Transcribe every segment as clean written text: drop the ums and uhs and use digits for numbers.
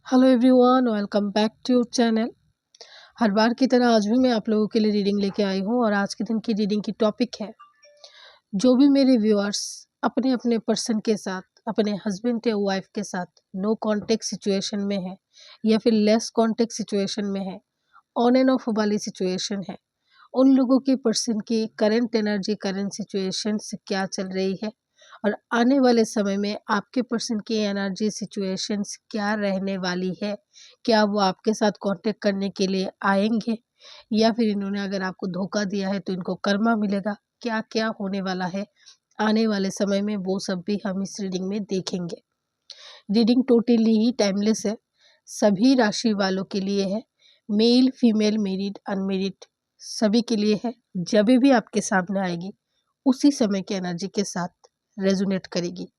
Hello everyone, welcome back to channel. हर बार की तरह आज भी मैं आप लोगों के लिए रीडिंग लेके आई हूँ और आज के दिन की रीडिंग की टॉपिक है, जो भी मेरे व्यूअर्स अपने अपने पर्सन के साथ, अपने हस्बैंड या वाइफ के साथ नो कांटेक्ट सिचुएशन में है या फिर लेस कांटेक्ट सिचुएशन में है, ऑन एंड ऑफ वाली सिचुएशन है, उन लोगों के पर्सन की करंट एनर्जी, करंट सिचुएशन से क्या चल रही है और आने वाले समय में आपके पर्सन की एनर्जी सिचुएशंस क्या रहने वाली है। क्या वो आपके साथ कांटेक्ट करने के लिए आएंगे या फिर इन्होंने अगर आपको धोखा दिया है तो इनको कर्मा मिलेगा। क्या क्या होने वाला है आने वाले समय में, वो सब भी हम इस रीडिंग में देखेंगे। रीडिंग टोटली ही टाइमलेस है, सभी राशि वालों के लिए है, मेल फीमेल मैरिड अनमेरिड सभी के लिए है। जब भी आपके सामने आएगी उसी समय की एनर्जी के साथ रेजोनेट करेगी।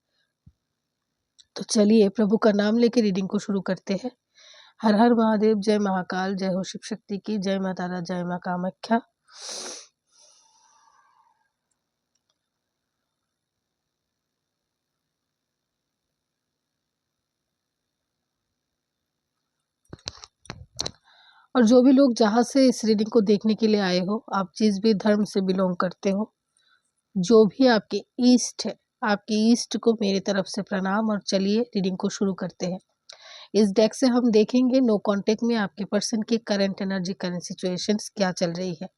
तो चलिए प्रभु का नाम लेके रीडिंग को शुरू करते हैं। हर हर महादेव, जय महाकाल, जय हो शिव शक्ति की, जय मां तारा, जय मां कामाख्या। और जो भी लोग जहाँ से इस रीडिंग को देखने के लिए आए हो, आप जिस भी धर्म से बिलोंग करते हो, जो भी आपके ईस्ट है, आपके ईस्ट को मेरी तरफ से प्रणाम। और चलिए रीडिंग को शुरू करते हैं। इस डेक से हम देखेंगे नो कांटेक्ट में आपके पर्सन की करंट एनर्जी, करंट सिचुएशंस क्या चल रही है,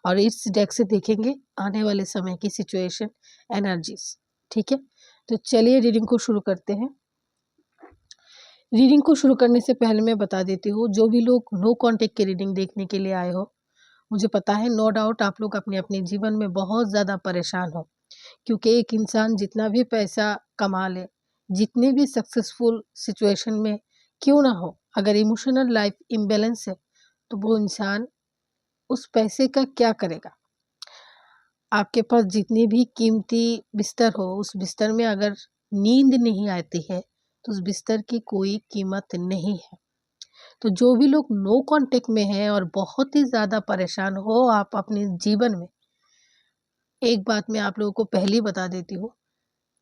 और इस डेक से देखेंगे आने वाले समय की सिचुएशन, एनर्जीज। ठीक है, तो चलिए रीडिंग को शुरू करते हैं। रीडिंग को शुरू करने से पहले मैं बता देती हूँ, जो भी लोग नो कांटेक्ट की रीडिंग देखने के लिए आए हो, मुझे पता है नो डाउट आप लोग अपने अपने जीवन में बहुत ज़्यादा परेशान हो, क्योंकि एक इंसान जितना भी पैसा कमा ले, जितनी भी सक्सेसफुल सिचुएशन में क्यों ना हो, अगर इमोशनल लाइफ इम्बैलेंस है तो वो इंसान उस पैसे का क्या करेगा। आपके पास जितनी भी कीमती बिस्तर हो, उस बिस्तर में अगर नींद नहीं आती है तो उस बिस्तर की कोई कीमत नहीं है। तो जो भी लोग नो कांटेक्ट में हैं और बहुत ही ज़्यादा परेशान हो आप अपने जीवन में, एक बात मैं आप लोगों को पहले बता देती हूँ,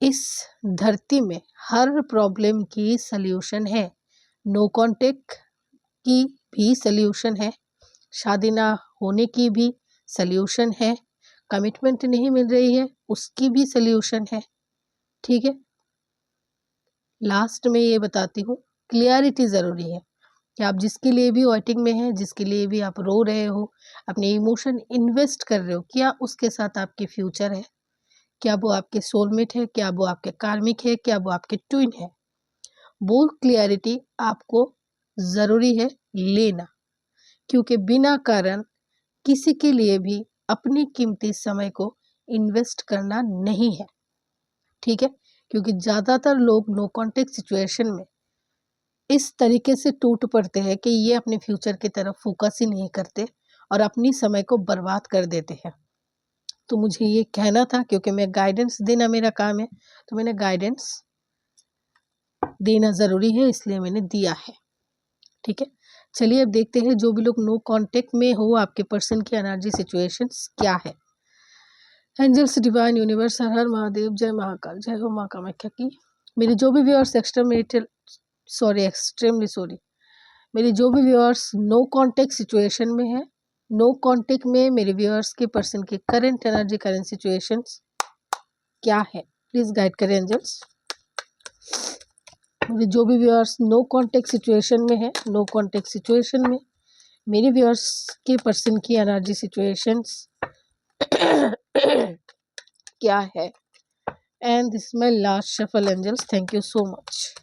इस धरती में हर प्रॉब्लम की सल्यूशन है। नो कांटेक्ट की भी सल्यूशन है, शादी ना होने की भी सल्यूशन है, कमिटमेंट नहीं मिल रही है उसकी भी सल्यूशन है। ठीक है, लास्ट में ये बताती हूँ, क्लियरिटी ज़रूरी है कि आप जिसके लिए भी वेटिंग में हैं, जिसके लिए भी आप रो रहे हो, अपने इमोशन इन्वेस्ट कर रहे हो, क्या उसके साथ आपकी फ्यूचर है, क्या वो आपके सोलमेट है, क्या वो आपके कार्मिक है, क्या वो आपके ट्विन है, वो क्लियरिटी आपको ज़रूरी है लेना। क्योंकि बिना कारण किसी के लिए भी अपनी कीमती समय को इन्वेस्ट करना नहीं है। ठीक है, क्योंकि ज़्यादातर लोग नो कांटेक्ट सिचुएशन में इस तरीके से टूट पड़ते हैं कि ये अपने फ्यूचर की तरफ फोकस ही नहीं करते और अपनी समय को बर्बाद कर देते हैं। तो मुझे ये कहना था, क्योंकि मैं गाइडेंस देना मेरा काम है, तो मैंने गाइडेंस देना ज़रूरी है इसलिए मैंने दिया है। ठीक है, चलिए अब देखते हैं जो भी लोग नो कांटेक्ट में हो आपके पर्सन की एनर्जी सिचुएशंस क्या है। एंजल्स, डिवाइन यूनिवर्स, हर हर महादेव, जय महाकाल, जय हो मां कामाख्या की। मेरे जो भी व्यूअर्स एक्सट्रीमली सॉरी, मेरे जो भी व्यूअर्स नो कांटेक्ट सिचुएशन में है, नो कांटेक्ट में मेरे व्यूअर्स के पर्सन की करंट एनर्जी, करंट सिचुएशंस क्या है, प्लीज गाइड करें एंजल्स। मेरे जो भी व्यूअर्स नो कांटेक्ट सिचुएशन में है, नो कांटेक्ट सिचुएशन में मेरे व्यूअर्स के पर्सन की एनर्जी सिचुएशंस क्या है। And this my last shuffle angels, thank you so much.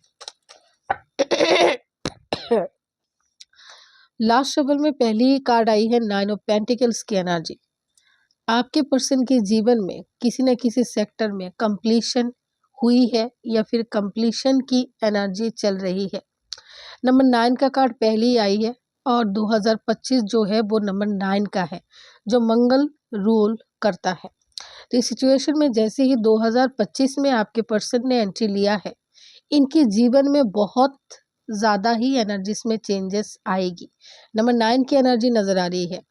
Last shuffle में पहली कार्ड आई है 9 ऑफ पेंटिकल्स की एनर्जी। आपके पर्सन के जीवन में किसी न किसी सेक्टर में कंप्लीशन हुई है या फिर कंप्लीशन की एनर्जी चल रही है। नंबर 9 का कार्ड पहली आई है और 2025 जो है वो नंबर 9 का है, जो मंगल रूल करता है। तो इस सिचुएशन में जैसे ही 2025 में आपके पर्सन ने एंट्री लिया है, इनके जीवन में बहुत ज़्यादा ही एनर्जीज में चेंजेस आएगी। नंबर 9 की एनर्जी नज़र आ रही है।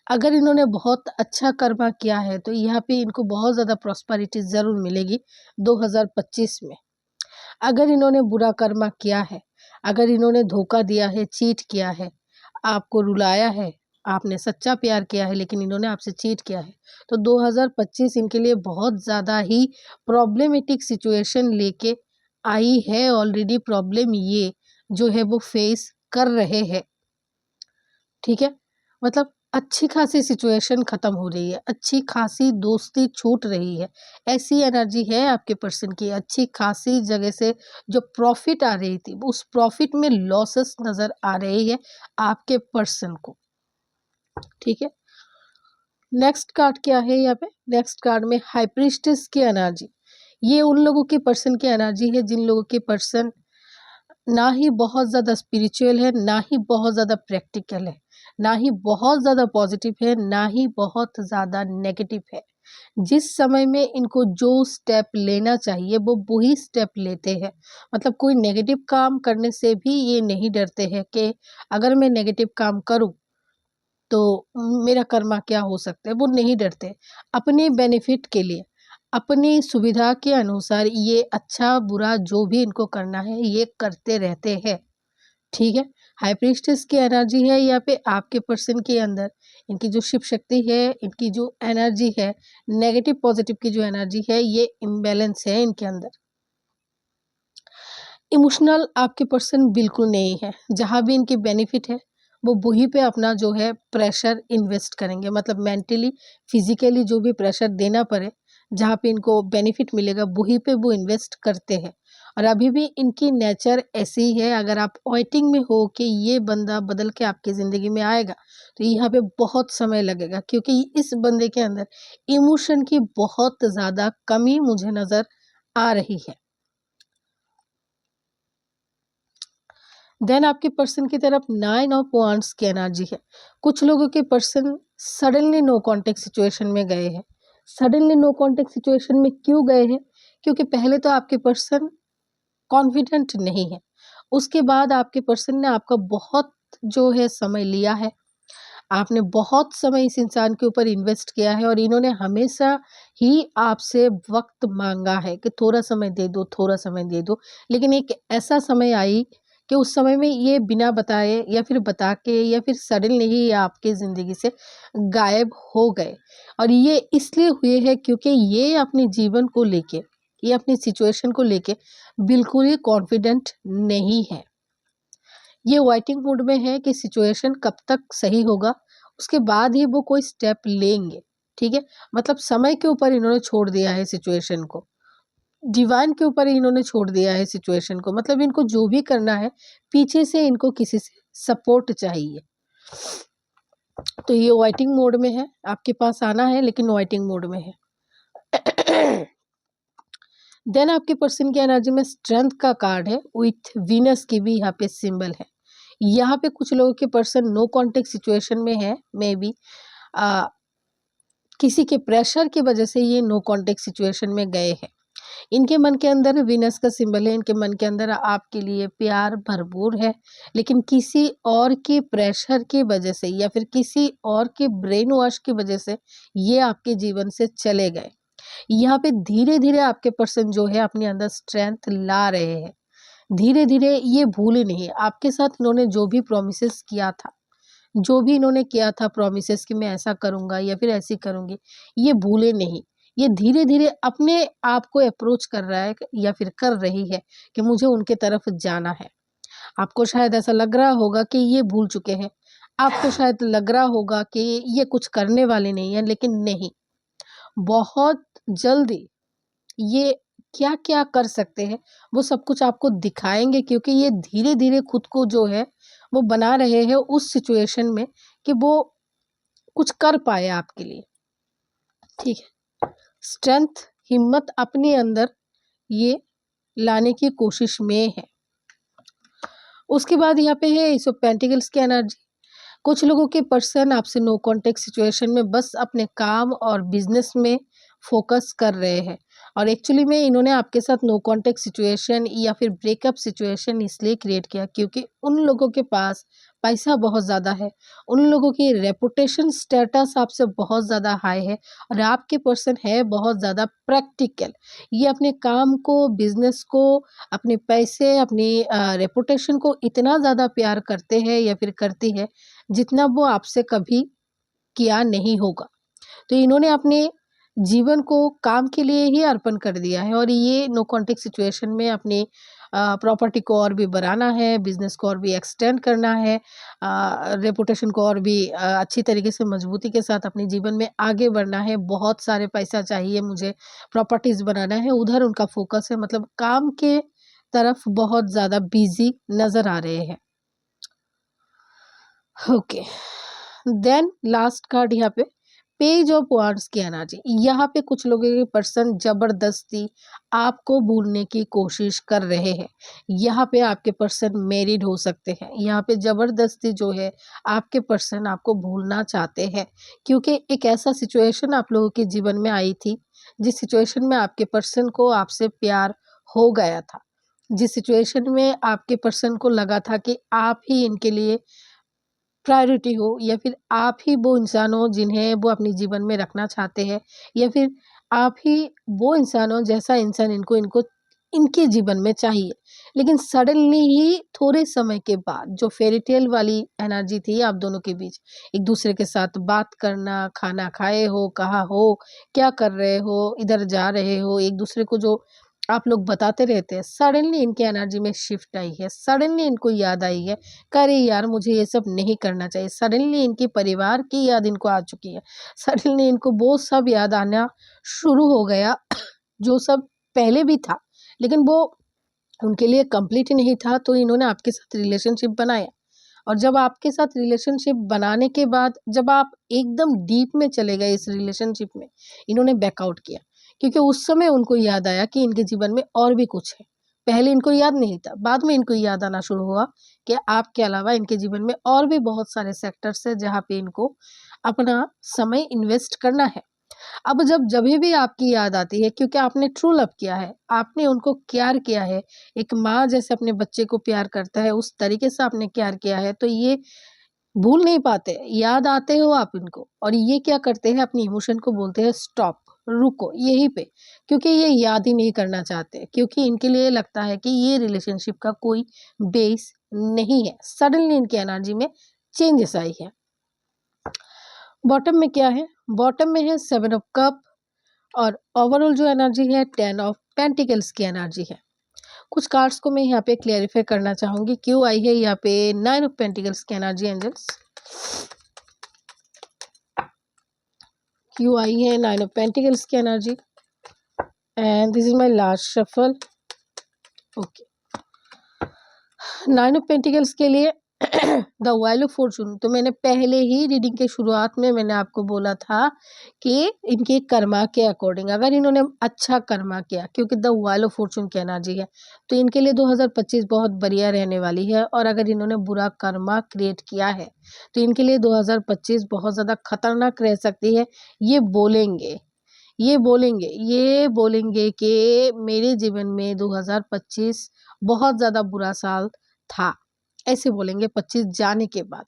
अगर इन्होंने बहुत अच्छा कर्मा किया है तो यहाँ पे इनको बहुत ज़्यादा प्रॉस्पेरिटी ज़रूर मिलेगी 2025 में। अगर इन्होंने बुरा कर्मा किया है, अगर इन्होंने धोखा दिया है, चीट किया है, आपको रुलाया है, आपने सच्चा प्यार किया है लेकिन इन्होंने आपसे चीट किया है, तो 2025 इनके लिए बहुत ज़्यादा ही प्रॉब्लमेटिक सिचुएशन लेके आई है। ऑलरेडी प्रॉब्लम ये जो है वो फेस कर रहे हैं, ठीक है। मतलब अच्छी खासी सिचुएशन खत्म हो रही है, अच्छी खासी दोस्ती छूट रही है, ऐसी एनर्जी है आपके पर्सन की। अच्छी खासी जगह से जो प्रॉफिट आ रही थी उस प्रॉफिट में लॉसेस नजर आ रही है आपके पर्सन को, ठीक है। नेक्स्ट कार्ड क्या है यहाँ पे? नेक्स्ट कार्ड में हाई प्रीस्टेस की एनर्जी। ये उन लोगों के पर्सन की एनर्जी है जिन लोगों के पर्सन ना ही बहुत ज़्यादा स्पिरिचुअल है, ना ही बहुत ज़्यादा प्रैक्टिकल है, ना ही बहुत ज़्यादा पॉजिटिव है, ना ही बहुत ज़्यादा नेगेटिव है। जिस समय में इनको जो स्टेप लेना चाहिए वो वही स्टेप लेते हैं। मतलब कोई नेगेटिव काम करने से भी ये नहीं डरते हैं कि अगर मैं नेगेटिव काम करूं तो मेरा कर्मा क्या हो सकता है, वो नहीं डरते। अपने बेनिफिट के लिए, अपनी सुविधा के अनुसार ये अच्छा बुरा जो भी इनको करना है ये करते रहते हैं, ठीक है। हाई प्रीस्टेस की एनर्जी है यहाँ पे आपके पर्सन के अंदर। इनकी जो शिव शक्ति है, इनकी जो एनर्जी है, नेगेटिव पॉजिटिव की जो एनर्जी है, ये इम्बैलेंस है इनके अंदर। इमोशनल आपके पर्सन बिल्कुल नहीं है। जहाँ भी इनकी बेनिफिट है वो वहीं पे अपना जो है प्रेशर इन्वेस्ट करेंगे। मतलब मेंटली फिजिकली जो भी प्रेशर देना पड़े, जहाँ पे इनको बेनिफिट मिलेगा वहीं पे वो इन्वेस्ट करते हैं। और अभी भी इनकी नेचर ऐसी ही है। अगर आप वेटिंग में हो कि ये बंदा बदल के आपकी ज़िंदगी में आएगा तो यहाँ पे बहुत समय लगेगा, क्योंकि इस बंदे के अंदर इमोशन की बहुत ज़्यादा कमी मुझे नज़र आ रही है। देन आपके पर्सन की तरफ 9 ऑफ वांड्स की एनर्जी है। कुछ लोगों के person suddenly no contact situation में गए हैं। सडनली नो कांटेक्ट सिचुएशन में क्यों गए हैं? क्योंकि पहले तो आपके पर्सन कॉन्फिडेंट नहीं है, उसके बाद आपके पर्सन ने आपका बहुत जो है समय लिया है। आपने बहुत समय इस इंसान के ऊपर इन्वेस्ट किया है और इन्होंने हमेशा ही आपसे वक्त मांगा है कि थोड़ा समय दे दो, थोड़ा समय दे दो। लेकिन एक ऐसा समय आई कि उस समय में ये बिना बताए या फिर बता के या फिर सडनली ही आपके ज़िंदगी से गायब हो गए। और ये इसलिए हुए हैं क्योंकि ये अपने जीवन को लेके, ये अपनी सिचुएशन को लेके बिल्कुल ही कॉन्फिडेंट नहीं है। ये वेटिंग मोड में है कि सिचुएशन कब तक सही होगा, उसके बाद ही वो कोई स्टेप लेंगे, ठीक है। मतलब समय के ऊपर इन्होंने छोड़ दिया है सिचुएशन को, डिवाइन के ऊपर इन्होंने छोड़ दिया है सिचुएशन को। मतलब इनको जो भी करना है पीछे से इनको किसी से सपोर्ट चाहिए। तो ये वेटिंग मोड में है, आपके पास आना है लेकिन वेटिंग मोड में है। देन आपके पर्सन की एनर्जी में स्ट्रेंथ का कार्ड है विथ वीनस की भी यहाँ पे सिंबल है। यहाँ पे कुछ लोगों के पर्सन नो कांटेक्ट सिचुएशन में है, मे बी किसी के प्रेशर की वजह से ये नो कांटेक्ट सिचुएशन में गए हैं। इनके मन के अंदर वीनस का सिंबल है, इनके मन के अंदर आपके लिए प्यार भरपूर है, लेकिन किसी और के प्रेशर की वजह से या फिर किसी और के ब्रेन वॉश की वजह से ये आपके जीवन से चले गए। यहाँ पे धीरे धीरे आपके पर्सन जो है अपने अंदर स्ट्रेंथ ला रहे हैं। धीरे धीरे ये भूले नहीं, आपके साथ इन्होंने जो भी प्रॉमिसेस किया था, जो भी इन्होंने किया था प्रॉमिसेस कि मैं ऐसा करूंगा या फिर ऐसी करूंगी, ये भूले नहीं। ये धीरे धीरे अपने आप को अप्रोच कर रहा है या फिर कर रही है कि मुझे उनके तरफ जाना है। आपको शायद ऐसा लग रहा होगा कि ये भूल चुके हैं, आपको शायद लग रहा होगा कि ये कुछ करने वाले नहीं है, लेकिन नहीं, बहुत जल्दी ये क्या-क्या कर सकते हैं, वो सब कुछ आपको दिखाएँगे, क्योंकि ये धीरे-धीरे खुद को जो है, वो बना रहे हैं उस सिचुएशन में कि वो कुछ कर पाए आपके लिए, ठीक है। स्ट्रेंथ, हिम्मत अपने अंदर ये लाने की कोशिश में है। उसके बाद यहाँ पे है एस ऑफ पेंटिकल्स की एनर्जी। कुछ लोगों के पर्सन आपसे नो कांटेक्ट सिचुएशन में बस अपने काम और बिजनेस में फोकस कर रहे हैं। और एक्चुअली में इन्होंने आपके साथ नो कॉन्टेक्ट सिचुएशन या फिर ब्रेकअप सिचुएशन इसलिए क्रिएट किया क्योंकि उन लोगों के पास पैसा बहुत ज़्यादा है, उन लोगों की रेपुटेशन स्टेटस आपसे बहुत ज़्यादा हाई है और आपके पर्सन है बहुत ज़्यादा प्रैक्टिकल। ये अपने काम को, बिजनेस को, अपने पैसे, अपनी रेपुटेशन को इतना ज़्यादा प्यार करते हैं या फिर करती है जितना वो आपसे कभी किया नहीं होगा। तो इन्होंने अपने जीवन को काम के लिए ही अर्पण कर दिया है और ये नो कॉन्टेक्ट सिचुएशन में अपनी प्रॉपर्टी को और भी बढ़ाना है, बिजनेस को और भी एक्सटेंड करना है, रेपुटेशन को और भी अच्छी तरीके से मजबूती के साथ अपने जीवन में आगे बढ़ना है। बहुत सारे पैसा चाहिए मुझे, प्रॉपर्टीज बनाना है, उधर उनका फोकस है। मतलब काम के तरफ बहुत ज़्यादा बिजी नज़र आ रहे हैं। ओके, देन लास्ट कार्ड यहाँ पे पेज ऑफ वांड्स की एनर्जी। यहाँ पे कुछ लोगों के पर्सन जबरदस्ती आपको भूलने की कोशिश कर रहे हैं। यहाँ पे आपके पर्सन मैरिड हो सकते हैं। यहाँ पे जबरदस्ती जो है आपके पर्सन आपको भूलना चाहते हैं क्योंकि एक ऐसा सिचुएशन आप लोगों के जीवन में आई थी जिस सिचुएशन में आपके पर्सन को आपसे प्यार हो गया था, जिस सिचुएशन में आपके पर्सन को लगा था कि आप ही इनके लिए प्रायोरिटी हो या फिर आप ही वो इंसान हो जिन्हें वो अपने जीवन में रखना चाहते हैं या फिर आप ही वो इंसान हो जैसा इंसान इनको इनको इनके जीवन में चाहिए। लेकिन सडनली ही थोड़े समय के बाद जो फेरी टेल वाली एनर्जी थी आप दोनों के बीच, एक दूसरे के साथ बात करना, खाना खाए हो, कहाँ हो, क्या कर रहे हो, इधर जा रहे हो, एक दूसरे को जो आप लोग बताते रहते हैं, सडनली इनकी एनर्जी में शिफ्ट आई है। सडनली इनको याद आई है कि अरे यार मुझे ये सब नहीं करना चाहिए। सडनली इनके परिवार की याद इनको आ चुकी है। सडनली इनको वो सब याद आना शुरू हो गया जो सब पहले भी था लेकिन वो उनके लिए कंप्लीट ही नहीं था। तो इन्होंने आपके साथ रिलेशनशिप बनाया और जब आपके साथ रिलेशनशिप बनाने के बाद जब आप एकदम डीप में चले गए इस रिलेशनशिप में, इन्होंने बैकआउट किया क्योंकि उस समय उनको याद आया कि इनके जीवन में और भी कुछ है। पहले इनको याद नहीं था, बाद में इनको याद आना शुरू हुआ कि आपके अलावा इनके जीवन में और भी बहुत सारे सेक्टर्स है जहाँ पे इनको अपना समय इन्वेस्ट करना है। अब जभी भी आपकी याद आती है क्योंकि आपने ट्रू लव किया है, आपने उनको प्यार किया है, एक माँ जैसे अपने बच्चे को प्यार करता है उस तरीके से आपने प्यार किया है, तो ये भूल नहीं पाते, याद आते हो आप इनको और ये क्या करते हैं अपनी इमोशन को बोलते हैं स्टॉप, रुको यहीं पे, क्योंकि ये याद ही नहीं करना चाहते क्योंकि इनके लिए लगता है कि ये रिलेशनशिप का कोई बेस नहीं है। सडनली इनकी एनर्जी में चेंजेस आई है। बॉटम में क्या है? बॉटम में है 7 ऑफ कप और ओवरऑल जो एनर्जी है 10 ऑफ पेंटिकल्स की एनर्जी है। कुछ कार्ड्स को मैं यहाँ पे क्लेरिफाई करना चाहूँगी क्यों आई है यहाँ पे 9 ऑफ पेंटिकल्स की एनर्जी एंजल्स, क्यों आई है 9 ऑफ पेंटिकल्स की energy and this is my last shuffle. Okay, 9 ऑफ पेंटिकल्स के लिए द व्हील ऑफ फॉर्चून। तो मैंने पहले ही रीडिंग के शुरुआत में मैंने आपको बोला था कि इनके कर्मा के अकॉर्डिंग अगर इन्होंने अच्छा कर्मा किया, क्योंकि द व्हील ऑफ फॉर्चून की एनर्जी है, तो इनके लिए 2025 बहुत बढ़िया रहने वाली है। और अगर इन्होंने बुरा कर्मा क्रिएट किया है तो इनके लिए 2025 बहुत ज़्यादा खतरनाक रह सकती है। ये बोलेंगे ये बोलेंगे कि मेरे जीवन में 2025 बहुत ज़्यादा बुरा साल था, ऐसे बोलेंगे 25 जाने के बाद।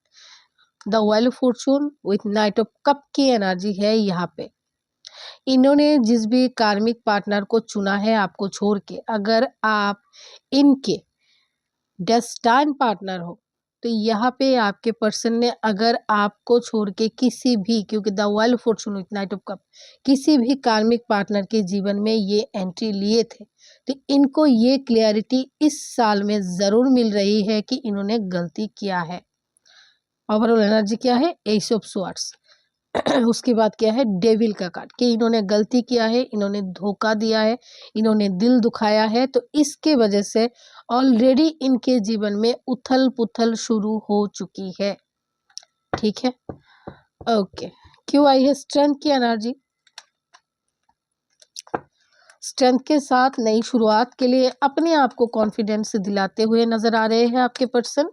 The wheel of Fortune with night of cup की एनर्जी है यहाँ पे। इन्होंने जिस भी कार्मिक पार्टनर को चुना है आपको छोड़ के, अगर आप इनके डेस्टाइन पार्टनर हो तो यहाँ पे आपके पर्सन ने अगर आपको छोड़ के किसी भी, क्योंकि the wheel of Fortune with night of cup, किसी भी कार्मिक पार्टनर के जीवन में ये एंट्री लिए थे, तो इनको ये क्लियरिटी इस साल में ज़रूर मिल रही है कि इन्होंने गलती किया है। ओवरऑल एनर्जी क्या है? S of swords. उसके बाद क्या है? डेविल का कार्ड, कि इन्होंने गलती किया है, इन्होंने धोखा दिया है, इन्होंने दिल दुखाया है, तो इसके वजह से ऑलरेडी इनके जीवन में उथल पुथल शुरू हो चुकी है। ठीक है, ओके। क्यों आई है स्ट्रेंथ की एनर्जी? स्ट्रेंथ के साथ नई शुरुआत के लिए अपने आप को कॉन्फिडेंस दिलाते हुए नजर आ रहे हैं आपके पर्सन।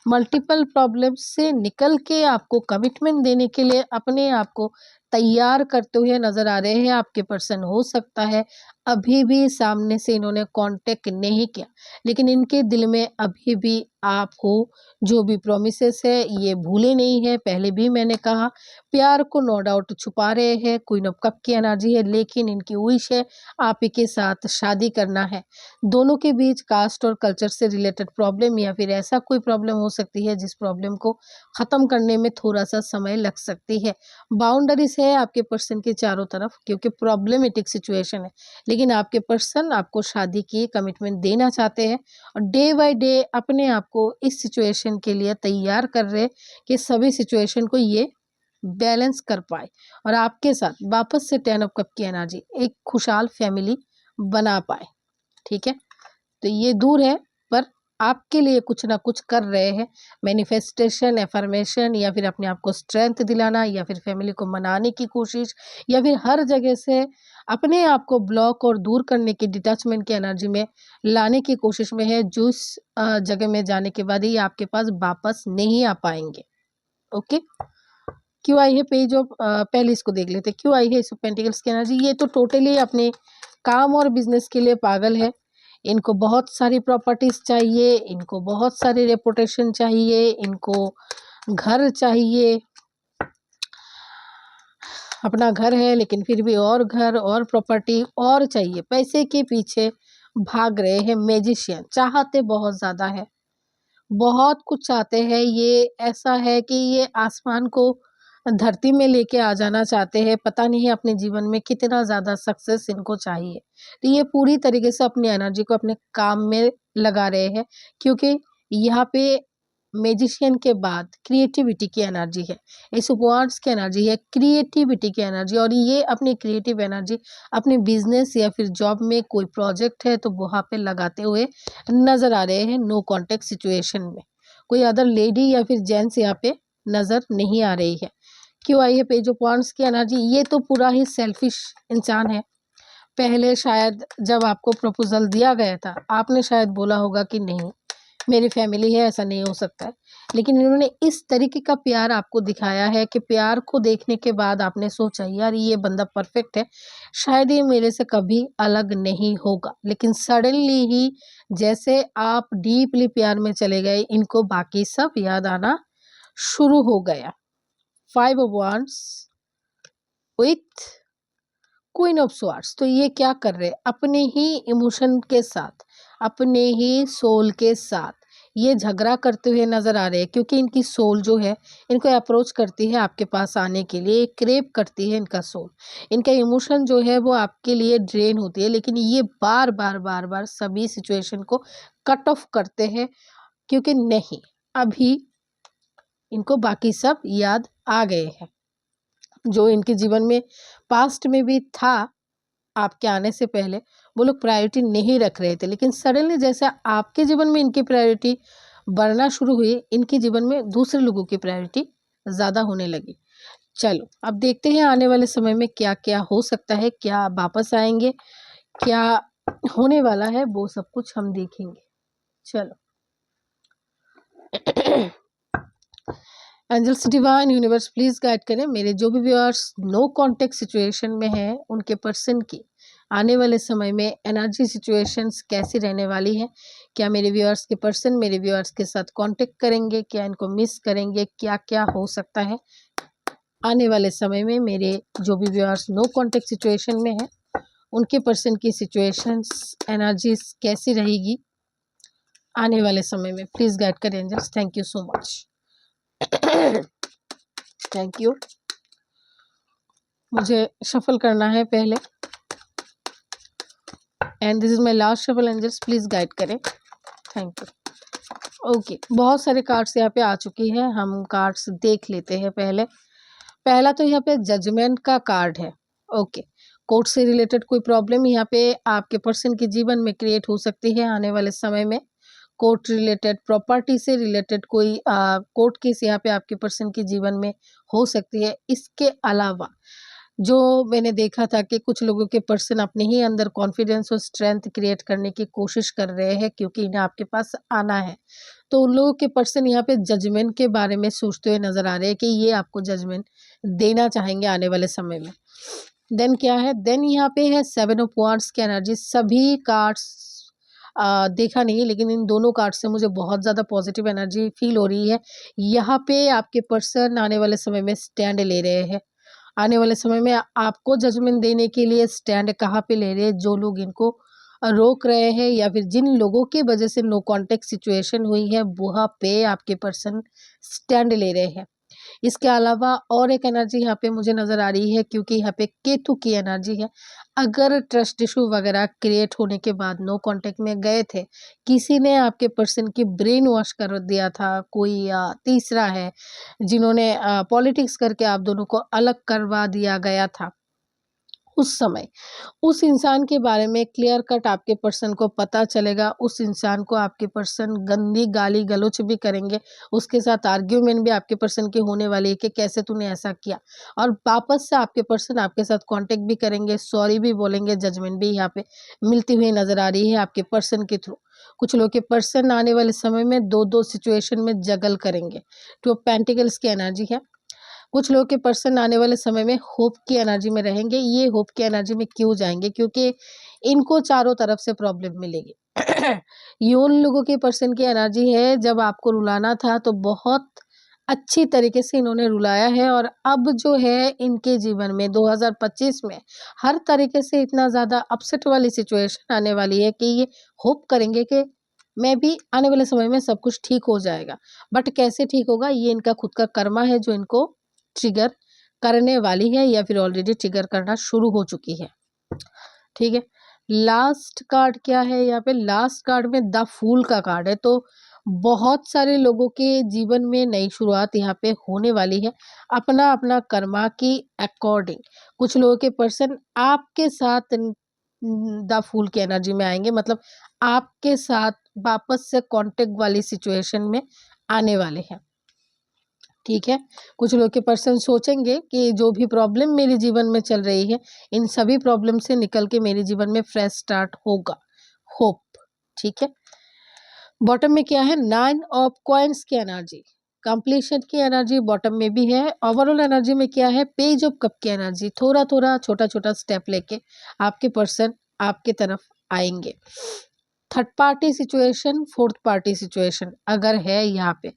मल्टीपल प्रॉब्लम से निकल के आपको कमिटमेंट देने के लिए अपने आप को तैयार करते हुए नज़र आ रहे हैं। आपके पर्सन हो सकता है अभी भी सामने से इन्होंने कांटेक्ट नहीं किया, लेकिन इनके दिल में अभी भी आप हो। जो भी प्रॉमिसेस है ये भूले नहीं है। पहले भी मैंने कहा प्यार को नो डाउट छुपा रहे हैं। क्वीन ऑफ कप की एनर्जी है, लेकिन इनकी विश है आप ही के साथ शादी करना है। दोनों के बीच कास्ट और कल्चर से रिलेटेड प्रॉब्लम या फिर ऐसा कोई प्रॉब्लम हो सकती है जिस प्रॉब्लम को ख़त्म करने में थोड़ा सा समय लग सकती है। बाउंड्रीज है आपके पर्सन के चारों तरफ, क्योंकि प्रॉब्लमेटिक सिचुएशन है, लेकिन आपके पर्सन आपको शादी की कमिटमेंट देना चाहते हैं और डे बाय डे अपने आप को इस सिचुएशन के लिए तैयार कर रहे हैं कि सभी सिचुएशन को ये बैलेंस कर पाए और आपके साथ वापस से 10 ऑफ कप की एनर्जी एक खुशहाल फैमिली बना पाए। ठीक है, तो ये दूर है पर आपके लिए कुछ ना कुछ कर रहे हैं। मैनिफेस्टेशन, एफर्मेशन या फिर अपने आप को स्ट्रेंथ दिलाना या फिर फैमिली को मनाने की कोशिश या फिर हर जगह से अपने आप को ब्लॉक और दूर करने की, डिटैचमेंट की एनर्जी में लाने की कोशिश में है, जो इस जगह में जाने के बाद ही आपके पास वापस नहीं आ पाएंगे। ओके, क्यों आई है पेज ऑफ, पहले इसको देख लेते क्यों आई है इस पेंटिकल्स की एनर्जी। ये तो टोटली अपने काम और बिजनेस के लिए पागल है। इनको बहुत सारी प्रॉपर्टीज चाहिए, इनको बहुत सारी रेपुटेशन चाहिए, इनको घर चाहिए। अपना घर है लेकिन फिर भी और घर और प्रॉपर्टी और चाहिए, पैसे के पीछे भाग रहे हैं। मैजिशियन चाहते बहुत ज़्यादा है, बहुत कुछ चाहते हैं। ये ऐसा है कि ये आसमान को धरती में लेके आ जाना चाहते हैं। पता नहीं अपने जीवन में कितना ज़्यादा सक्सेस इनको चाहिए। तो ये पूरी तरीके से अपनी एनर्जी को अपने काम में लगा रहे हैं, क्योंकि यहाँ पे मैजिशियन के बाद क्रिएटिविटी की एनर्जी है, इस उपवास की एनर्जी है, क्रिएटिविटी की एनर्जी। और ये अपनी क्रिएटिव एनर्जी अपने बिजनेस या फिर जॉब में कोई प्रोजेक्ट है तो वहाँ पे लगाते हुए नज़र आ रहे हैं। नो कॉन्टेक्ट सिचुएशन में कोई अदर लेडी या फिर जेंट्स यहाँ पे नज़र नहीं आ रही है। क्यों आई है पेज ऑफ वांड्स की एनर्जी। ये तो पूरा ही सेल्फिश इंसान है। पहले शायद जब आपको प्रपोजल दिया गया था आपने शायद बोला होगा कि नहीं मेरी फैमिली है, ऐसा नहीं हो सकता है, लेकिन इन्होंने इस तरीके का प्यार आपको दिखाया है कि प्यार को देखने के बाद आपने सोचा यार ये बंदा परफेक्ट है, शायद ये मेरे से कभी अलग नहीं होगा। लेकिन सडनली ही जैसे आप डीपली प्यार में चले गए, इनको बाकी सब याद आना शुरू हो गया। 5 of wands with queen of swords. तो ये क्या कर रहे हैं, अपने ही इमोशन के साथ, अपने ही सोल के साथ ये झगड़ा करते हुए नजर आ रहे हैं, क्योंकि इनकी सोल जो है इनको अप्रोच करती है आपके पास आने के लिए, क्रेव करती है इनका सोल। इनका इमोशन जो है वो आपके लिए ड्रेन होती है, लेकिन ये बार बार बार बार सभी सिचुएशन को कट ऑफ करते हैं, क्योंकि नहीं अभी इनको बाकी सब याद आ गए हैं। जो इनके जीवन में पास्ट में भी था आपके आने से पहले, वो लोग प्रायोरिटी नहीं रख रहे थे, लेकिन सडनली जैसे आपके जीवन में इनकी प्रायोरिटी बढ़ना शुरू हुई, इनके जीवन में दूसरे लोगों की प्रायोरिटी ज़्यादा होने लगी। चलो अब देखते हैं आने वाले समय में क्या क्या हो सकता है, क्या वापस आएंगे, क्या होने वाला है, वो सब कुछ हम देखेंगे। चलो angels, divine universe please guide करें मेरे जो भी व्यूअर्स नो कांटेक्ट सिचुएशन में हैं, उनके पर्सन की आने वाले समय में एनर्जी सिचुएशंस कैसी रहने वाली है। क्या मेरे व्यूअर्स के पर्सन मेरे व्यूअर्स के साथ कांटेक्ट करेंगे, क्या इनको मिस करेंगे, क्या क्या हो सकता है आने वाले समय में। मेरे जो भी व्यूअर्स नो कांटेक्ट सिचुएशन में है, उनके पर्सन की सिचुएशंस एनर्जीज कैसी रहेगी आने वाले समय में, प्लीज गाइड करें angels. Thank you so much. Thank you. मुझे शफल करना है पहले, and this is my last shuffle angels, please guide करें। Thank you. ओके, बहुत सारे कार्ड्स यहाँ पे आ चुकी हैं, हम कार्ड्स देख लेते हैं। पहला तो यहाँ पे जजमेंट का कार्ड है। ओके, कोर्ट से रिलेटेड कोई प्रॉब्लम यहाँ पे आपके पर्सन के जीवन में क्रिएट हो सकती है आने वाले समय में। कोर्ट रिलेटेड, प्रॉपर्टी से रिलेटेड कोई कोर्ट केस यहाँ पे आपके पर्सन के जीवन में हो सकती है। इसके अलावा जो मैंने देखा था कि कुछ लोगों के पर्सन अपने ही अंदर कॉन्फिडेंस और स्ट्रेंथ क्रिएट करने की कोशिश कर रहे हैं, क्योंकि इन्हें आपके पास आना है। तो उन लोगों के पर्सन यहाँ पे जजमेंट के बारे में सोचते हुए नजर आ रहे हैं कि ये आपको जजमेंट देना चाहेंगे आने वाले समय में। देन क्या है, देन यहाँ पे है 7 ऑफ वांड्स की एनर्जी। सभी कार्ड्स देखा नहीं, लेकिन इन दोनों कार्ड से मुझे बहुत ज़्यादा पॉजिटिव एनर्जी फील हो रही है। यहाँ पे आपके पर्सन आने वाले समय में स्टैंड ले रहे हैं। आने वाले समय में आपको जजमेंट देने के लिए स्टैंड कहाँ पे ले रहे हैं, जो लोग इनको रोक रहे हैं या फिर जिन लोगों की वजह से नो कांटेक्ट सिचुएशन हुई है, वहाँ पे आपके पर्सन स्टैंड ले रहे हैं। इसके अलावा और एक एनर्जी यहाँ पे मुझे नज़र आ रही है, क्योंकि यहाँ पे केतु की एनर्जी है। अगर ट्रस्ट इशू वगैरह क्रिएट होने के बाद नो कांटेक्ट में गए थे, किसी ने आपके पर्सन की ब्रेन वॉश कर दिया था, कोई तीसरा है जिन्होंने पॉलिटिक्स करके आप दोनों को अलग करवा दिया गया था, उस समय उस इंसान के बारे में क्लियर कट आपके पर्सन को पता चलेगा। उस इंसान को आपके पर्सन गंदी गाली गलौच भी करेंगे, उसके साथ आर्ग्यूमेंट भी आपके पर्सन की होने वाली है कि कैसे तूने ऐसा किया, और वापस से आपके पर्सन आपके साथ कांटेक्ट भी करेंगे, सॉरी भी बोलेंगे। जजमेंट भी यहाँ पे मिलती हुई नजर आ रही है आपके पर्सन के थ्रू। कुछ लोग के पर्सन आने वाले समय में दो दो सिचुएशन में जगल करेंगे। 2 ऑफ पेंटिकल्स की एनर्जी है। कुछ लोग के पर्सन आने वाले समय में होप की एनर्जी में रहेंगे। ये होप की एनर्जी में क्यों जाएंगे, क्योंकि इनको चारों तरफ से प्रॉब्लम मिलेगी। ये उन लोगों के पर्सन की एनर्जी है, जब आपको रुलाना था तो बहुत अच्छी तरीके से इन्होंने रुलाया है, और अब जो है इनके जीवन में 2025 में हर तरीके से इतना ज़्यादा अपसेट वाली सिचुएशन आने वाली है कि ये होप करेंगे कि मैं भी आने वाले समय में सब कुछ ठीक हो जाएगा। बट कैसे ठीक होगा, ये इनका खुद का कर्मा है जो इनको ट्रिगर करने वाली है, या फिर ऑलरेडी ट्रिगर करना शुरू हो चुकी है। ठीक है, लास्ट कार्ड क्या है यहाँ पे? लास्ट कार्ड में द फूल का कार्ड है। तो बहुत सारे लोगों के जीवन में नई शुरुआत यहाँ पे होने वाली है, अपना अपना कर्मा की अकॉर्डिंग। कुछ लोगों के पर्सन आपके साथ द फूल की एनर्जी में आएंगे, मतलब आपके साथ वापस से कांटेक्ट वाली सिचुएशन में आने वाले हैं। ठीक है, कुछ लोग के पर्सन सोचेंगे कि जो भी प्रॉब्लम मेरे जीवन में चल रही है, इन सभी प्रॉब्लम से निकल के मेरे जीवन में फ्रेश स्टार्ट होगा, होप। ठीक है, बॉटम में क्या है? 9 ऑफ कॉइन्स की एनर्जी, कंप्लीशन की एनर्जी बॉटम में भी है। ओवरऑल एनर्जी में क्या है? पेज ऑफ कप की एनर्जी। थोड़ा थोड़ा छोटा छोटा स्टेप लेके आपके पर्सन आपके तरफ आएंगे। Third party situation, fourth party situation अगर है, यहाँ पे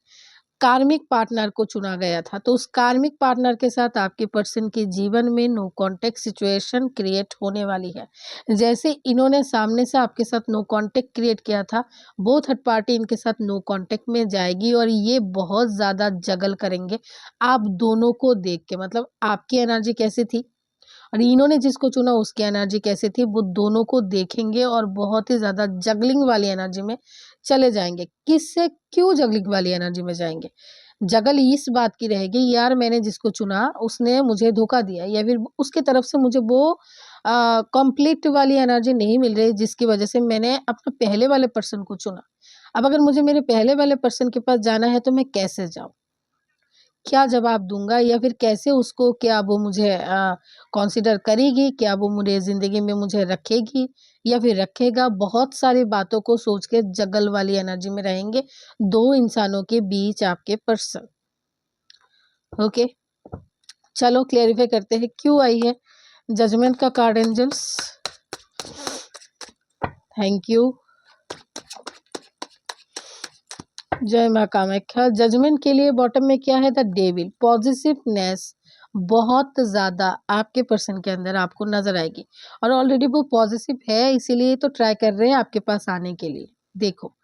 कार्मिक पार्टनर को चुना गया था, तो उस कार्मिक पार्टनर के साथ आपके पर्सन के जीवन में नो कांटेक्ट सिचुएशन क्रिएट होने वाली है। जैसे इन्होंने सामने से आपके साथ नो कांटेक्ट क्रिएट किया था, वो थर्ड पार्टी इनके साथ नो कांटेक्ट में जाएगी, और ये बहुत ज़्यादा जगल करेंगे आप दोनों को देख के। मतलब आपकी एनर्जी कैसी थी और इन्होंने जिसको चुना उसकी एनर्जी कैसी थी, वो दोनों को देखेंगे और बहुत ही ज़्यादा जगलिंग वाली एनर्जी में चले जाएंगे। किससे, क्यों जगलिंग वाली एनर्जी में जाएंगे? जगल इस बात की रहेगी, यार मैंने जिसको चुना उसने मुझे धोखा दिया, या फिर उसके तरफ से मुझे वो कंप्लीट वाली एनर्जी नहीं मिल रही, जिसकी वजह से मैंने अपने पहले वाले पर्सन को चुना। अब अगर मुझे मेरे पहले वाले पर्सन के पास जाना है तो मैं कैसे जाऊँ? क्या जवाब दूँगा, या फिर कैसे उसको, क्या वो मुझे कंसीडर करेगी, क्या वो मुझे ज़िंदगी में मुझे रखेगी या फिर रखेगा? बहुत सारी बातों को सोच के जगल वाली एनर्जी में रहेंगे दो इंसानों के बीच आपके पर्सन। ओके, चलो क्लेरिफाई करते हैं क्यों आई है जजमेंट का कार्ड एंजल्स। थैंक यू, जय माँ कामाख्या। जजमेंट के लिए बॉटम में क्या है? The devil. पॉजिटिवनेस बहुत ज़्यादा आपके पर्सन के अंदर आपको नजर आएगी, और ऑलरेडी वो पॉजिटिव है, इसीलिए तो ट्राई कर रहे हैं आपके पास आने के लिए। देखो,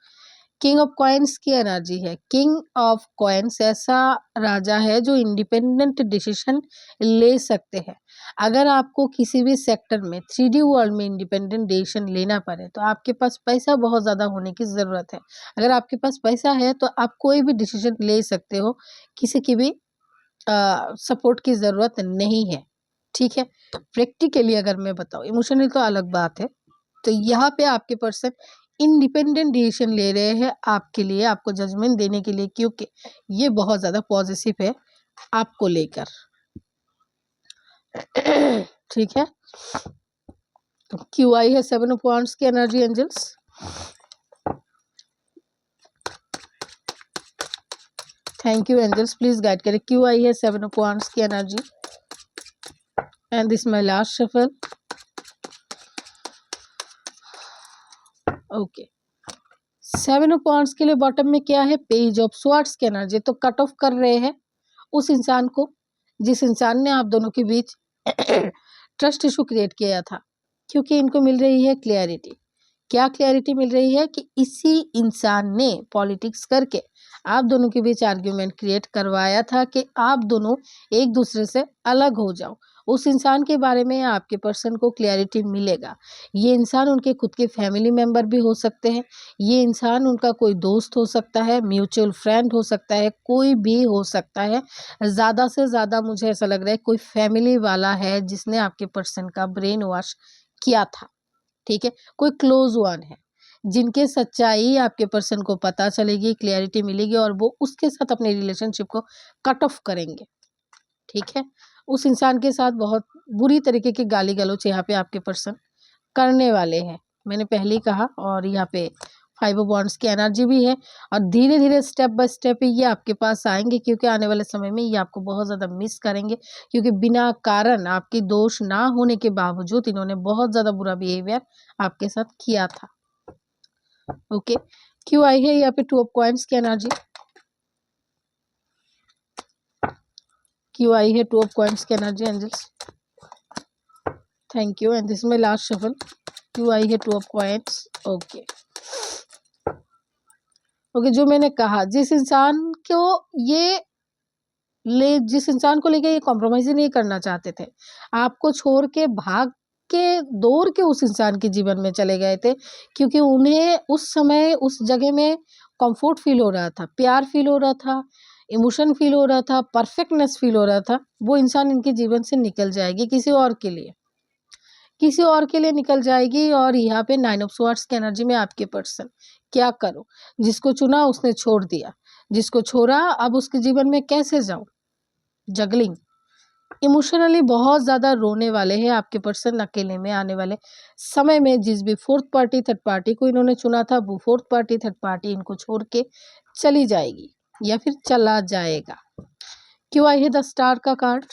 किंग ऑफ कॉइन्स की एनर्जी है। किंग ऑफ कॉइन्स ऐसा राजा है जो इंडिपेंडेंट डिसीजन ले सकते हैं। अगर आपको किसी भी सेक्टर में 3D वर्ल्ड में इंडिपेंडेंट डिसीजन लेना पड़े, तो आपके पास पैसा बहुत ज़्यादा होने की ज़रूरत है। अगर आपके पास पैसा है तो आप कोई भी डिसीजन ले सकते हो, किसी की भी सपोर्ट की ज़रूरत नहीं है। ठीक है, प्रैक्टिकली अगर मैं बताऊँ, इमोशनली तो अलग बात है। तो यहाँ पे आपके पर्सन इंडिपेंडेंट डिसीजन ले रहे हैं आपके लिए, आपको जजमेंट देने के लिए, क्योंकि ये बहुत ज़्यादा पॉजिटिव है आपको लेकर। ठीक है, क्यों आई है 7 ऑफ वांड्स की energy angels? Thank you angels, please guide करें क्यों आई है 7 ऑफ वांड्स की energy. And this my last shuffle. Okay, 7 ऑफ वांड्स के लिए बॉटम में क्या है, पेज ऑफ स्वॉर्ड्स की एनर्जी। तो कट ऑफ कर रहे हैं उस इंसान को जिस इंसान ने आप दोनों के बीच ट्रस्ट इशू क्रिएट किया था, क्योंकि इनको मिल रही है क्लियरिटी। क्या क्लियरिटी मिल रही है कि इसी इंसान ने पॉलिटिक्स करके आप दोनों के बीच आर्ग्यूमेंट क्रिएट करवाया था कि आप दोनों एक दूसरे से अलग हो जाओ। उस इंसान के बारे में आपके पर्सन को क्लियरिटी मिलेगा। ये इंसान उनके खुद के फैमिली मेंबर भी हो सकते हैं, ये इंसान उनका कोई दोस्त हो सकता है, म्यूचुअल फ्रेंड हो सकता है, कोई भी हो सकता है। ज़्यादा से ज़्यादा मुझे ऐसा लग रहा है कोई फैमिली वाला है जिसने आपके पर्सन का ब्रेन वॉश किया था। ठीक है, कोई क्लोज वन है जिनके सच्चाई आपके पर्सन को पता चलेगी, क्लियरिटी मिलेगी और वो उसके साथ अपने रिलेशनशिप को कट ऑफ करेंगे। ठीक है, उस इंसान के साथ बहुत बुरी तरीके की गाली गलौच यहाँ पे आपके पर्सन करने वाले हैं, मैंने पहले ही कहा। और यहाँ पे 5 ऑफ वांड्स की एनर्जी भी है और धीरे धीरे स्टेप बाय स्टेप ये आपके पास आएंगे, क्योंकि आने वाले समय में ये आपको बहुत ज़्यादा मिस करेंगे, क्योंकि बिना कारण आपकी दोष ना होने के बावजूद इन्होंने बहुत ज़्यादा बुरा बिहेवियर आपके साथ किया था। ओके, क्यों आई है यहाँ पे 2 ऑफ कॉइंस की एनर्जी। क्यों आई है 2 ऑफ कॉइंस की energy angels. Thank you and this is my last shuffle. क्यों आई है 2 ऑफ कॉइंस। ओके ओके, जो मैंने कहा जिस इंसान को लेके ये कॉम्प्रोमाइज ही नहीं करना चाहते थे, आपको छोड़ के भाग के दौड़ के उस इंसान के जीवन में चले गए थे, क्योंकि उन्हें उस समय उस जगह में कंफर्ट फील हो रहा था, प्यार फील हो रहा था, इमोशन फील हो रहा था, परफेक्टनेस फील हो रहा था। वो इंसान इनके जीवन से निकल जाएगी किसी और के लिए निकल जाएगी। और यहाँ पे 9 ऑफ स्वॉर्ड्स की एनर्जी में आपके पर्सन क्या करो, जिसको चुना उसने छोड़ दिया, जिसको छोड़ा अब उसके जीवन में कैसे जाऊं, जगलिंग। इमोशनली बहुत ज़्यादा रोने वाले हैं आपके पर्सन अकेले में आने वाले समय में। जिस भी फोर्थ पार्टी थर्ड पार्टी को इन्होंने चुना था, वो फोर्थ पार्टी थर्ड पार्टी इनको छोड़ के चली जाएगी या फिर चला जाएगा। क्यों आई है द स्टार का कार्ड।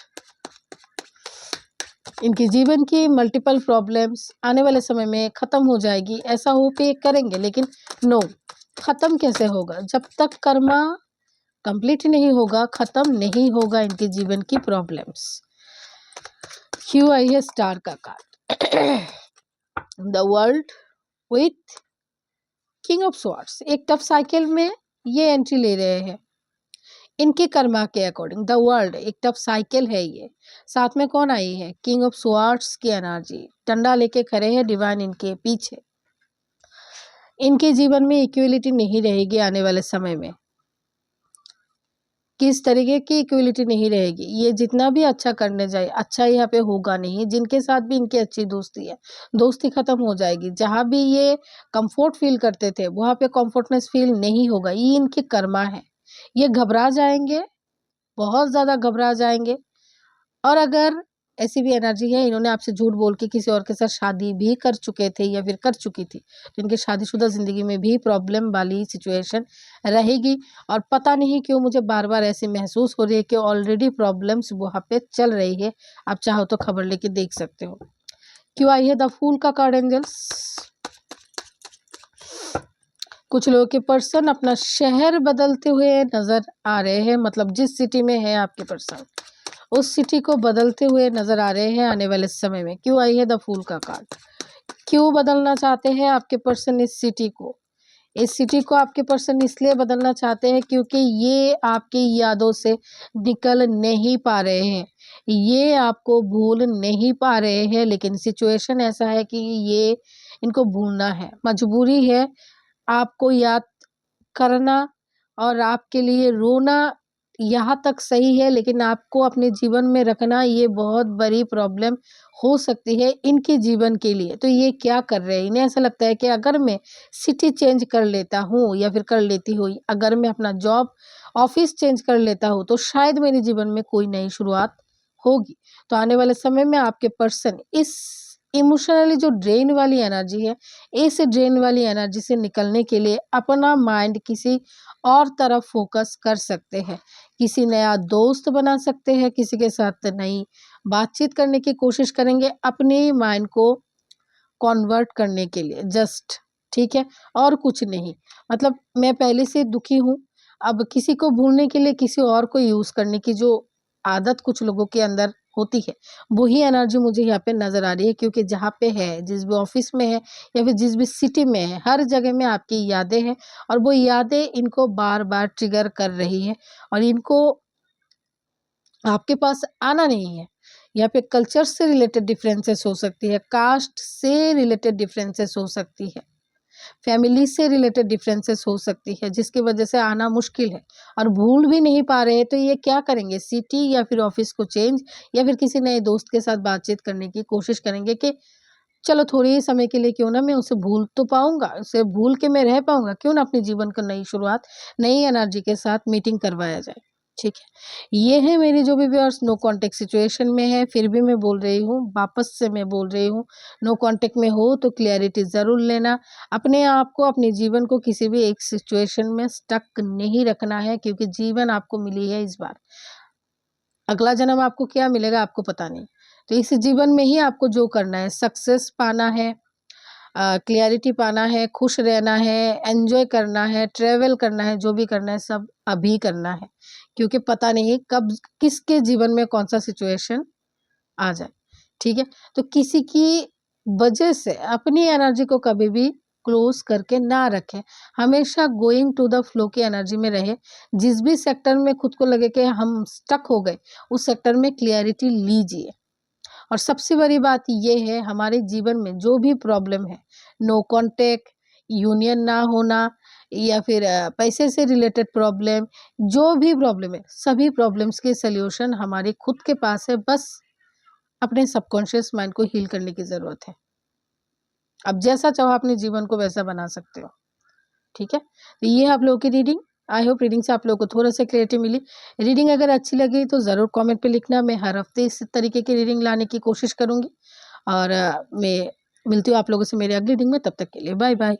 इनके जीवन की मल्टीपल प्रॉब्लम्स आने वाले समय में ख़त्म हो जाएगी, ऐसा होप ये करेंगे, लेकिन नो, ख़त्म कैसे होगा जब तक कर्मा कंप्लीट नहीं होगा, ख़त्म नहीं होगा इनके जीवन की प्रॉब्लम्स। क्यों आई है स्टार का card. The world with king of swords. एक टफ साइकिल में ये एंट्री ले रहे हैं इनके कर्मा के अकॉर्डिंग। द वर्ल्ड एक टफ साइकिल है ये। साथ में कौन आई है, किंग ऑफ स्वॉर्ड्स की एनर्जी, डंडा लेके खड़े हैं डिवाइन इनके पीछे। इनके जीवन में इक्वलिटी नहीं रहेगी आने वाले समय में। किस तरीके की इक्वलिटी नहीं रहेगी, ये जितना भी अच्छा करने जाए अच्छा यहाँ पे होगा नहीं। जिनके साथ भी इनकी अच्छी दोस्ती है, दोस्ती खत्म हो जाएगी। जहाँ भी ये कंफर्ट फील करते थे वहाँ पे कंफर्टनेस फील नहीं होगा। ये इनके कर्मा है, ये घबरा जाएंगे, बहुत ज़्यादा घबरा जाएंगे। और अगर ऐसी भी एनर्जी है इन्होंने आपसे झूठ बोल के किसी और के साथ शादी भी कर चुके थे या फिर कर चुकी थी, तो इनके शादीशुदा ज़िंदगी में भी प्रॉब्लम वाली सिचुएशन रहेगी। और पता नहीं क्यों मुझे बार बार ऐसे महसूस हो रही है कि ऑलरेडी प्रॉब्लम्स वहाँ पे चल रही है। आप चाहो तो खबर लेके देख सकते हो। क्यों आई है द फूल का कार्ड एंजल्स। कुछ लोगों के पर्सन अपना शहर बदलते हुए नज़र आ रहे हैं, मतलब जिस सिटी में है आपके पर्सन उस सिटी को बदलते हुए नजर आ रहे हैं आने वाले समय में। क्यों आई है द फूल का कार्ड। क्यों बदलना चाहते हैं आपके पर्सन इस सिटी को। इस सिटी को आपके पर्सन इसलिए बदलना चाहते हैं क्योंकि ये आपकी यादों से निकल नहीं पा रहे हैं, ये आपको भूल नहीं पा रहे हैं। लेकिन सिचुएशन ऐसा है कि ये इनको भूलना है, मजबूरी है आपको याद करना और आपके लिए रोना। यहाँ तक सही है, लेकिन आपको अपने जीवन में रखना ये बहुत बड़ी प्रॉब्लम हो सकती है इनके जीवन के लिए। तो ये क्या कर रहे हैं, इन्हें ऐसा लगता है कि अगर मैं सिटी चेंज कर लेता हूँ या फिर कर लेती हूँ, अगर मैं अपना जॉब ऑफिस चेंज कर लेता हूँ तो शायद मेरे जीवन में कोई नई शुरुआत होगी। तो आने वाले समय में आपके पर्सन इस इमोशनली जो ड्रेन वाली एनर्जी है, इस ड्रेन वाली एनर्जी से निकलने के लिए अपना माइंड किसी और तरफ फोकस कर सकते हैं। किसी नया दोस्त बना सकते हैं, किसी के साथ नई बातचीत करने की कोशिश करेंगे अपने माइंड को कन्वर्ट करने के लिए, जस्ट, ठीक है, और कुछ नहीं। मतलब मैं पहले से दुखी हूँ, अब किसी को भूलने के लिए किसी और को यूज़ करने की जो आदत कुछ लोगों के अंदर होती है, वही एनर्जी मुझे यहाँ पे नज़र आ रही है। क्योंकि जहाँ पे है, जिस भी ऑफ़िस में है या फिर जिस भी सिटी में है, हर जगह में आपकी यादें हैं और वो यादें इनको बार-बार ट्रिगर कर रही हैं और इनको आपके पास आना नहीं है। यहाँ पे कल्चर से रिलेटेड डिफरेंसेस हो सकती है, कास्ट से रिलेटेड डिफरेंसेस हो सकती है, फैमिली से रिलेटेड डिफरेंसेस हो सकती है, जिसकी वजह से आना मुश्किल है और भूल भी नहीं पा रहे हैं। तो ये क्या करेंगे, सिटी या फिर ऑफिस को चेंज या फिर किसी नए दोस्त के साथ बातचीत करने की कोशिश करेंगे कि चलो थोड़े ही समय के लिए क्यों ना मैं उसे भूल तो पाऊंगा, उसे भूल के मैं रह पाऊंगा, क्यों ना अपने जीवन को नई शुरुआत नई एनर्जी के साथ मीटिंग करवाया जाए। ठीक है, ये है मेरी जो भी व्यूअर्स नो कांटेक्ट सिचुएशन में है, फिर भी मैं बोल रही हूँ, वापस से मैं बोल रही हूँ, नो कांटेक्ट में हो तो क्लैरिटी ज़रूर लेना। अपने आप को, अपने जीवन को किसी भी एक सिचुएशन में स्टक नहीं रखना है, क्योंकि जीवन आपको मिली है इस बार, अगला जन्म आपको क्या मिलेगा आपको पता नहीं। तो इस जीवन में ही आपको जो करना है, सक्सेस पाना है, क्लैरिटी पाना है, खुश रहना है, एन्जॉय करना है, ट्रैवल करना है, जो भी करना है सब अभी करना है। क्योंकि पता नहीं कब किसके जीवन में कौन-सा सिचुएशन आ जाए, ठीक है? तो किसी की वजह से अपनी एनर्जी को कभी भी क्लोज़ करके ना रखें। हमेशा गोइंग टू द फ्लो की एनर्जी में रहें। जिस भी सेक्टर में खुद को लगे कि हम स्टक हो गए, उस सेक्टर में क्लैरिटी लीजिए। और सबसे बड़ी बात ये है, हमारे जीवन में जो भी प्रॉब्लम है, नो कॉन्टैक्ट, यूनियन ना होना या फिर पैसे से रिलेटेड प्रॉब्लम, जो भी प्रॉब्लम है, सभी प्रॉब्लम्स के सॉल्यूशन हमारे खुद के पास है। बस अपने सबकॉन्शियस माइंड को हील करने की ज़रूरत है। अब जैसा चाहो अपने जीवन को वैसा बना सकते हो, ठीक है? तो ये है आप लोगों की रीडिंग। आई होप रीडिंग से आप लोगों को थोड़ा-सा क्लैरिटी मिली। रीडिंग अगर अच्छी लगी तो ज़रूर कमेंट पे लिखना। मैं हर हफ्ते इस तरीके की रीडिंग लाने की कोशिश करूँगी और मैं मिलती हूँ आप लोगों से मेरी अगली रीडिंग में। तब तक के लिए बाय-बाय।